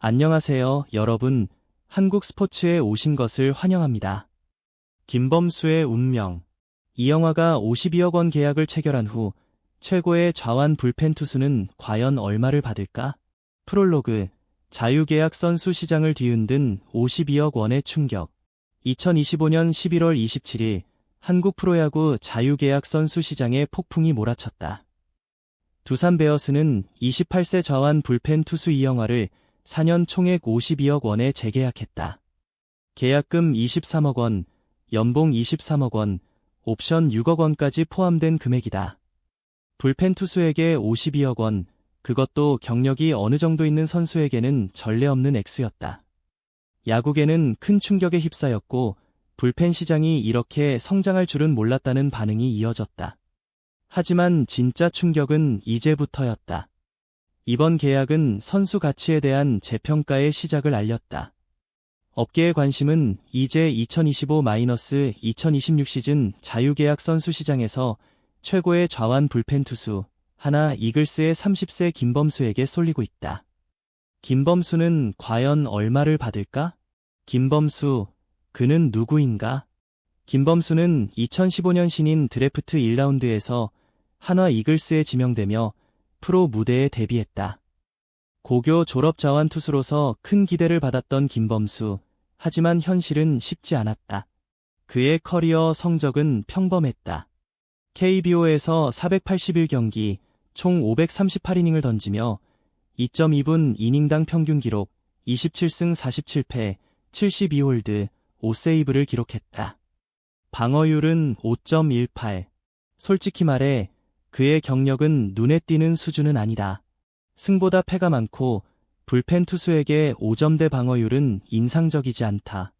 안녕하세요, 여러분. 한국 스포츠에 오신 것을 환영합니다. 김범수의 운명. 이영화가 52억 원 계약을 체결한 후 최고의 좌완 불펜 투수는 과연 얼마를 받을까? 프롤로그. 자유계약 선수 시장을 뒤흔든 52억 원의 충격. 2025년 11월 27일 한국 프로야구 자유계약 선수 시장에 폭풍이 몰아쳤다. 두산 베어스는 28세 좌완 불펜 투수 이영화를 4년 총액 52억 원에 재계약했다. 계약금 23억 원, 연봉 23억 원, 옵션 6억 원까지 포함된 금액이다. 불펜 투수에게 52억 원, 그것도 경력이 어느 정도 있는 선수에게는 전례 없는 액수였다. 야구계는 큰 충격에 휩싸였고 불펜 시장이 이렇게 성장할 줄은 몰랐다는 반응이 이어졌다. 하지만 진짜 충격은 이제부터였다. 이번 계약은 선수 가치에 대한 재평가의 시작을 알렸다. 업계의 관심은 이제 2025-2026 시즌 자유계약 선수 시장에서 최고의 좌완 불펜 투수, 하나 이글스의 30세 김범수에게 쏠리고 있다. 김범수는 과연 얼마를 받을까? 김범수, 그는 누구인가? 김범수는 2015년 신인 드래프트 1라운드에서 한화 이글스에 지명되며 프로 무대에 데뷔했다. 고교 졸업 좌완 투수로서 큰 기대를 받았던 김범수, 하지만 현실은 쉽지 않았다. 그의 커리어 성적은 평범했다. KBO에서 481경기, 총 538이닝을 던지며 2.2분 이닝당 평균 기록 27승 47패, 72홀드, 5세이브를 기록했다. 방어율은 5.18. 솔직히 말해 그의 경력은 눈에 띄는 수준은 아니다. 승보다 패가 많고 불펜 투수에게 5점대 방어율은 인상적이지 않다.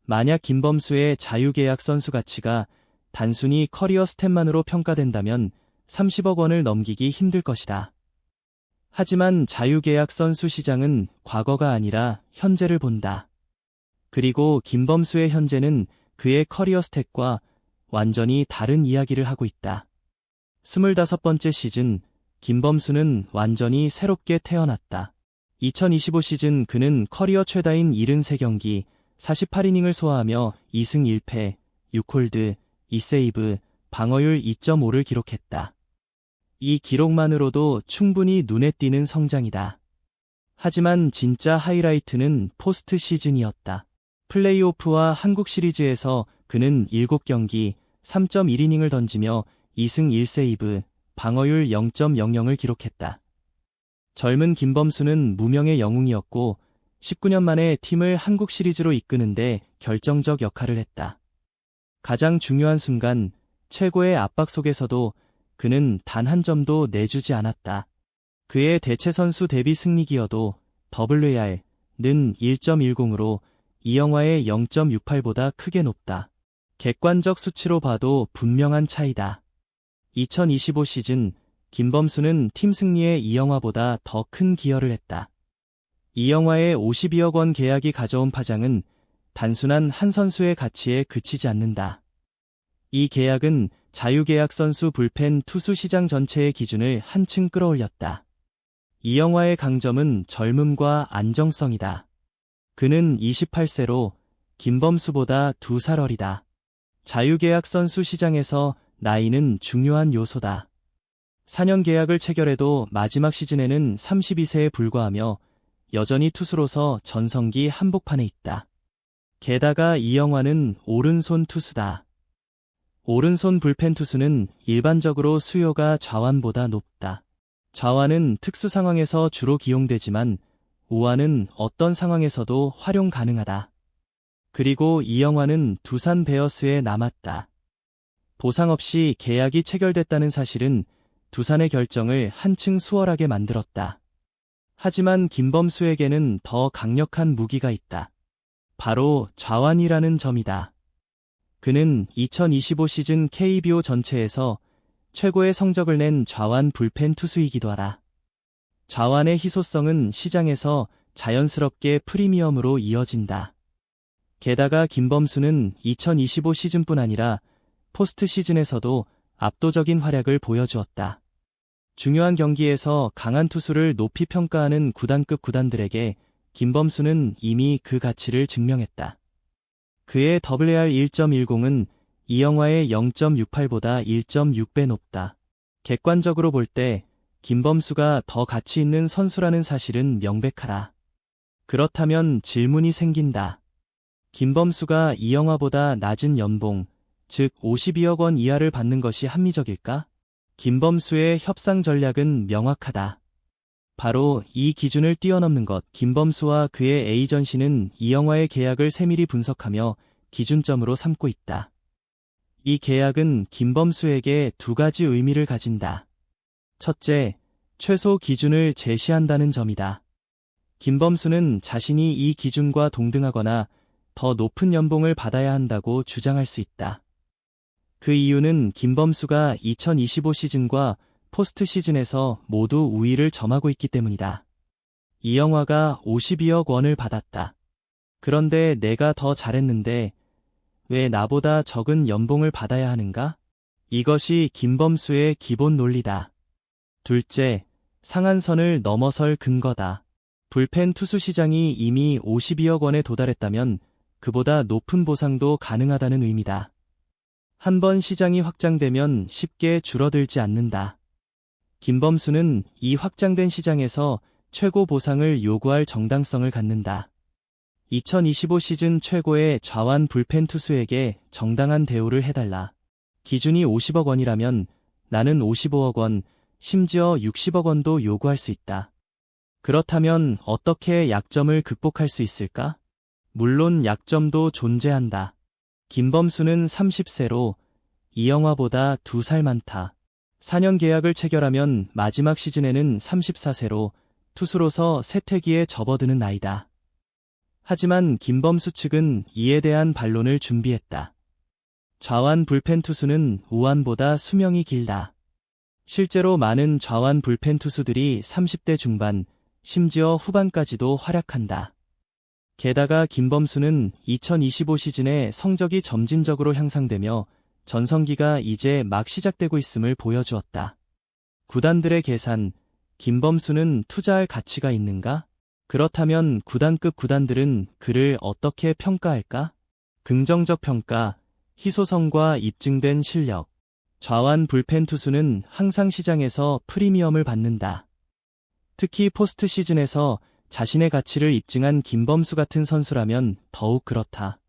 만약 김범수의 자유계약 선수 가치가 단순히 커리어 스탯만으로 평가된다면 30억 원을 넘기기 힘들 것이다. 하지만 자유계약 선수 시장은 과거가 아니라 현재를 본다. 그리고 김범수의 현재는 그의 커리어 스탯과 완전히 다른 이야기를 하고 있다. 25번째 시즌, 김범수는 완전히 새롭게 태어났다. 2025 시즌 그는 커리어 최다인 73경기, 48이닝을 소화하며 2승 1패, 6홀드, 2세이브, 방어율 2.5를 기록했다. 이 기록만으로도 충분히 눈에 띄는 성장이다. 하지만 진짜 하이라이트는 포스트 시즌이었다. 플레이오프와 한국 시리즈에서 그는 7경기, 3.1이닝을 던지며 2승 1세이브, 방어율 0.00을 기록했다. 젊은 김범수는 무명의 영웅이었고 19년 만에 팀을 한국 시리즈로 이끄는데 결정적 역할을 했다. 가장 중요한 순간, 최고의 압박 속에서도 그는 단 한 점도 내주지 않았다. 그의 대체 선수 데뷔 승리기여도 WAR는 1.10으로 이영화의 0.68보다 크게 높다. 객관적 수치로 봐도 분명한 차이다. 2025 시즌, 김범수는 팀 승리에 이영화보다 더 큰 기여를 했다. 이영화의 52억 원 계약이 가져온 파장은 단순한 한 선수의 가치에 그치지 않는다. 이 계약은 자유계약 선수 불펜 투수 시장 전체의 기준을 한층 끌어올렸다. 이영화의 강점은 젊음과 안정성이다. 그는 28세로 김범수보다 2살 어리다. 자유계약 선수 시장에서 나이는 중요한 요소다. 4년 계약을 체결해도 마지막 시즌에는 32세에 불과하며 여전히 투수로서 전성기 한복판에 있다. 게다가 이영화는 오른손 투수다. 오른손 불펜 투수는 일반적으로 수요가 좌완보다 높다. 좌완은 특수 상황에서 주로 기용되지만 우완은 어떤 상황에서도 활용 가능하다. 그리고 이영화는 두산 베어스에 남았다. 보상 없이 계약이 체결됐다는 사실은 두산의 결정을 한층 수월하게 만들었다. 하지만 김범수에게는 더 강력한 무기가 있다. 바로 좌완이라는 점이다. 그는 2025 시즌 KBO 전체에서 최고의 성적을 낸 좌완 불펜 투수이기도 하다. 좌완의 희소성은 시장에서 자연스럽게 프리미엄으로 이어진다. 게다가 김범수는 2025 시즌뿐 아니라 포스트 시즌에서도 압도적인 활약을 보여주었다. 중요한 경기에서 강한 투수를 높이 평가하는 구단급 구단들에게 김범수는 이미 그 가치를 증명했다. 그의 WR 1.10은 이 영화의 0.68보다 1.6배 높다. 객관적으로 볼 때 김범수가 더 가치 있는 선수라는 사실은 명백하다. 그렇다면 질문이 생긴다. 김범수가 이 영화보다 낮은 연봉, 즉 52억 원 이하를 받는 것이 합리적일까? 김범수의 협상 전략은 명확하다. 바로 이 기준을 뛰어넘는 것. 김범수와 그의 에이전시는 이 영화의 계약을 세밀히 분석하며 기준점으로 삼고 있다. 이 계약은 김범수에게 두 가지 의미를 가진다. 첫째, 최소 기준을 제시한다는 점이다. 김범수는 자신이 이 기준과 동등하거나 더 높은 연봉을 받아야 한다고 주장할 수 있다. 그 이유는 김범수가 2025 시즌과 포스트 시즌에서 모두 우위를 점하고 있기 때문이다. 이 영화가 52억 원을 받았다. 그런데 내가 더 잘했는데 왜 나보다 적은 연봉을 받아야 하는가? 이것이 김범수의 기본 논리다. 둘째, 상한선을 넘어설 근거다. 불펜 투수 시장이 이미 52억 원에 도달했다면 그보다 높은 보상도 가능하다는 의미다. 한번 시장이 확장되면 쉽게 줄어들지 않는다. 김범수는 이 확장된 시장에서 최고 보상을 요구할 정당성을 갖는다. 2025 시즌 최고의 좌완 불펜 투수에게 정당한 대우를 해달라. 기준이 50억 원이라면 나는 55억 원, 심지어 60억 원도 요구할 수 있다. 그렇다면 어떻게 약점을 극복할 수 있을까? 물론 약점도 존재한다. 김범수는 30세로 이 영화보다 2살 많다. 4년 계약을 체결하면 마지막 시즌에는 34세로 투수로서 세태기에 접어드는 나이다. 하지만 김범수 측은 이에 대한 반론을 준비했다. 좌완 불펜 투수는 우완보다 수명이 길다. 실제로 많은 좌완 불펜 투수들이 30대 중반, 심지어 후반까지도 활약한다. 게다가 김범수는 2025 시즌에 성적이 점진적으로 향상되며 전성기가 이제 막 시작되고 있음을 보여주었다. 구단들의 계산, 김범수는 투자할 가치가 있는가? 그렇다면 구단급 구단들은 그를 어떻게 평가할까? 긍정적 평가, 희소성과 입증된 실력. 좌완 불펜 투수는 항상 시장에서 프리미엄을 받는다. 특히 포스트 시즌에서 자신의 가치를 입증한 김범수 같은 선수라면 더욱 그렇다.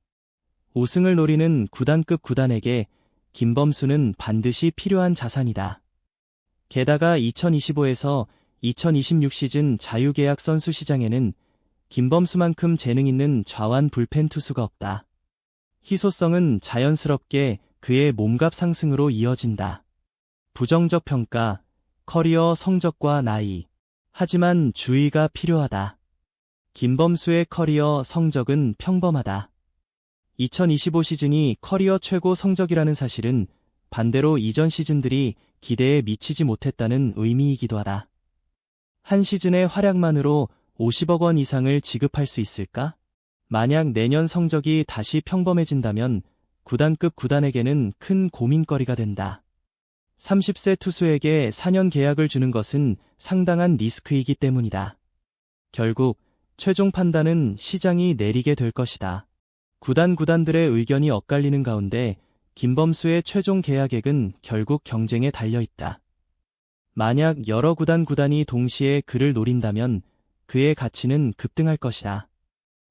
우승을 노리는 구단급 구단에게 김범수는 반드시 필요한 자산이다. 게다가 2025에서 2026 시즌 자유계약 선수 시장에는 김범수만큼 재능 있는 좌완 불펜 투수가 없다. 희소성은 자연스럽게 그의 몸값 상승으로 이어진다. 부정적 평가, 커리어 성적과 나이. 하지만 주의가 필요하다. 김범수의 커리어 성적은 평범하다. 2025 시즌이 커리어 최고 성적이라는 사실은 반대로 이전 시즌들이 기대에 미치지 못했다는 의미이기도 하다. 한 시즌의 활약만으로 50억 원 이상을 지급할 수 있을까? 만약 내년 성적이 다시 평범해진다면 구단급 구단에게는 큰 고민거리가 된다. 30세 투수에게 4년 계약을 주는 것은 상당한 리스크이기 때문이다. 결국 최종 판단은 시장이 내리게 될 것이다. 구단들의 의견이 엇갈리는 가운데 김범수의 최종 계약액은 결국 경쟁에 달려있다. 만약 여러 구단이 동시에 그를 노린다면 그의 가치는 급등할 것이다.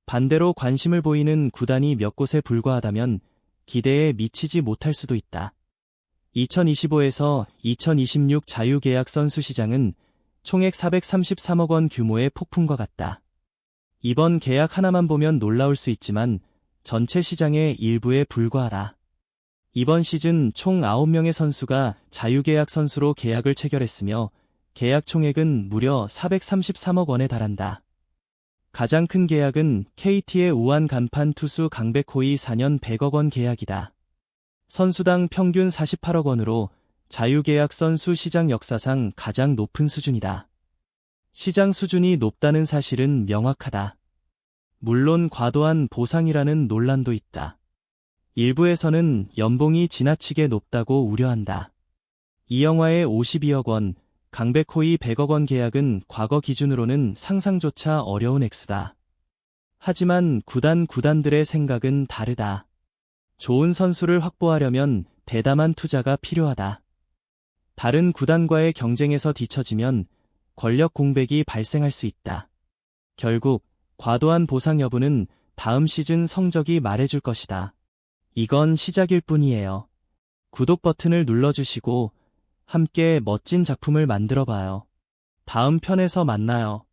반대로 관심을 보이는 구단이 몇 곳에 불과하다면 기대에 미치지 못할 수도 있다. 2025에서 2026 자유계약 선수 시장은 총액 433억 원 규모의 폭풍과 같다. 이번 계약 하나만 보면 놀라울 수 있지만 전체 시장의 일부에 불과하다. 이번 시즌 총 9명의 선수가 자유계약 선수로 계약을 체결했으며 계약 총액은 무려 433억 원에 달한다. 가장 큰 계약은 KT의 우완 간판 투수 강백호의 4년 100억 원 계약이다. 선수당 평균 48억 원으로 자유계약 선수 시장 역사상 가장 높은 수준이다. 시장 수준이 높다는 사실은 명확하다. 물론 과도한 보상이라는 논란도 있다. 일부에서는 연봉이 지나치게 높다고 우려한다. 이 영화의 52억 원, 강백호의 100억 원 계약은 과거 기준으로는 상상조차 어려운 액수다. 하지만 구단들의 생각은 다르다. 좋은 선수를 확보하려면 대담한 투자가 필요하다. 다른 구단과의 경쟁에서 뒤처지면 권력 공백이 발생할 수 있다. 결국 과도한 보상 여부는 다음 시즌 성적이 말해줄 것이다. 이건 시작일 뿐이에요. 구독 버튼을 눌러주시고 함께 멋진 작품을 만들어봐요. 다음 편에서 만나요.